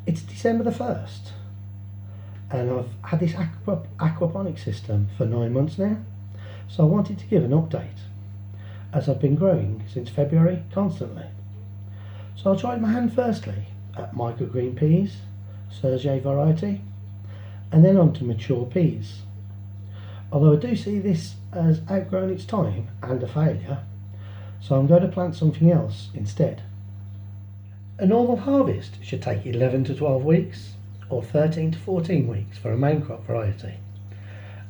It's December the 1st and I've had this aquaponic system for 9 months now, so I wanted to give an update as I've been growing since February constantly. So I tried my hand firstly at microgreen peas, Sergei variety, and then on to mature peas. Although I do see this as outgrown its time and a failure, so I'm going to plant something else instead. A normal harvest should take 11 to 12 weeks or 13 to 14 weeks for a main crop variety.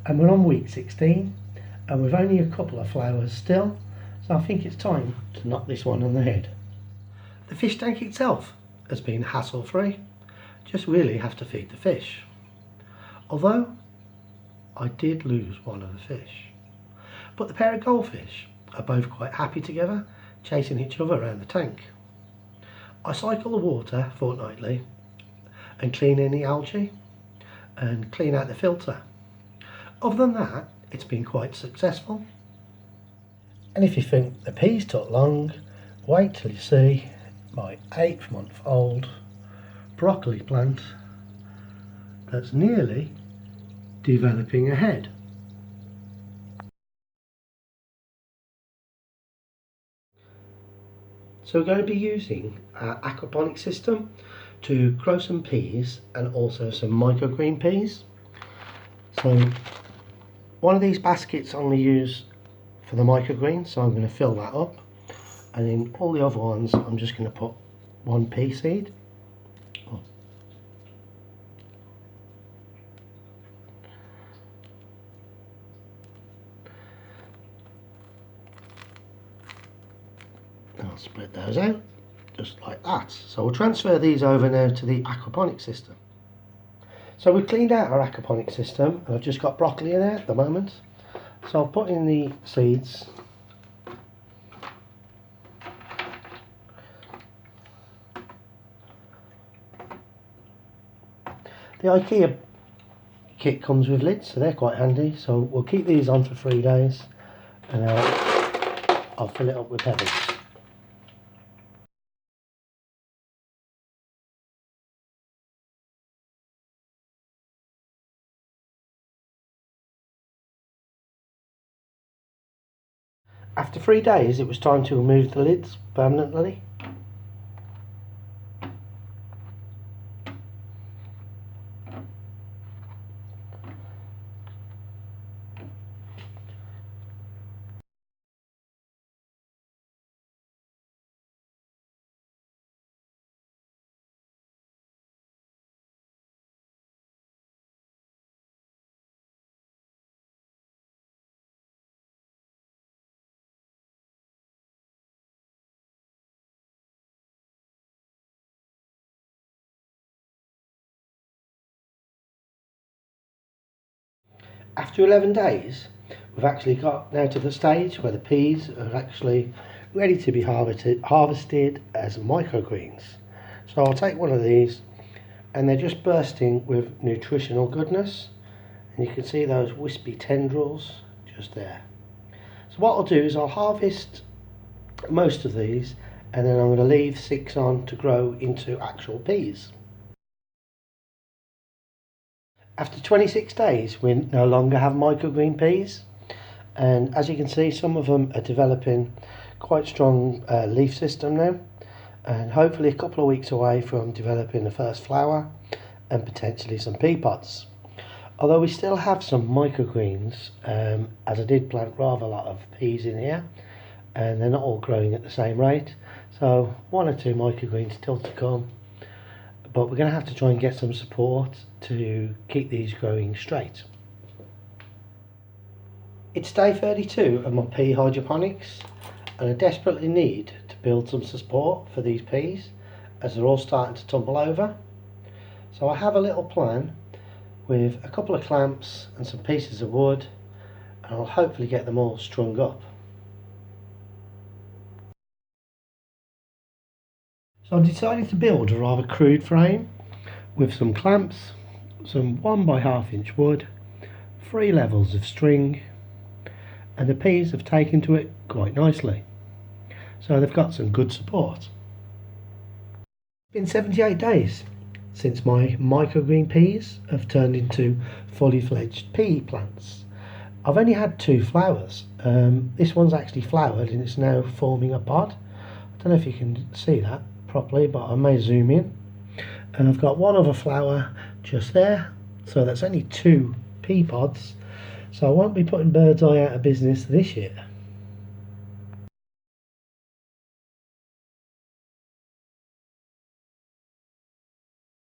And we're on week 16 and we've only a couple of flowers still, so I think it's time to knock this one on the head. The fish tank itself has been hassle free, just really have to feed the fish. Although I did lose one of the fish, but the pair of goldfish are both quite happy together, chasing each other around the tank. I cycle the water fortnightly and clean any algae and clean out the filter. Other than that, it's been quite successful. And if you think the peas took long, wait till you see my 8-month-old broccoli plant that's nearly developing a head. So we're going to be using our aquaponic system to grow some peas and also some microgreen peas. So one of these baskets I'm going to use for the microgreens, so I'm going to fill that up, and in all the other ones I'm just going to put one pea seed. I'll spread those out just like that. So we'll transfer these over now to the aquaponic system. So we've cleaned out our aquaponic system and I've just got broccoli in there at the moment. So I'll put in the seeds. The IKEA kit comes with lids, so they're quite handy. So we'll keep these on for 3 days and I'll fill it up with pebbles. After 3 days, it was time to remove the lids permanently. After 11 days, we've actually got now to the stage where the peas are actually ready to be harvested as microgreens. So I'll take one of these, and they're just bursting with nutritional goodness, and you can see those wispy tendrils just there. So what I'll do is I'll harvest most of these, and then I'm going to leave 6 on to grow into actual peas. After 26 days, we no longer have microgreen peas, and as you can see, some of them are developing quite strong leaf system now, and hopefully a couple of weeks away from developing the first flower and potentially some pea pods. Although we still have some microgreens, as I did plant rather a lot of peas in here, and they're not all growing at the same rate, so 1 or 2 microgreens still to come. But we're going to have to try and get some support to keep these growing straight. It's day 32 of my pea hydroponics, and I desperately need to build some support for these peas as they're all starting to tumble over. So I have a little plan with a couple of clamps and some pieces of wood, and I'll hopefully get them all strung up. So I've decided to build a rather crude frame with some clamps, some 1x1/2 inch wood, 3 levels of string, and the peas have taken to it quite nicely. So they've got some good support. It's been 78 days since my microgreen peas have turned into fully fledged pea plants. I've only had 2 flowers. This one's actually flowered and it's now forming a pod. I don't know if you can see that properly, but I may zoom in. And I've got one other flower just there, so that's only 2 pea pods. So I won't be putting bird's eye out of business this year.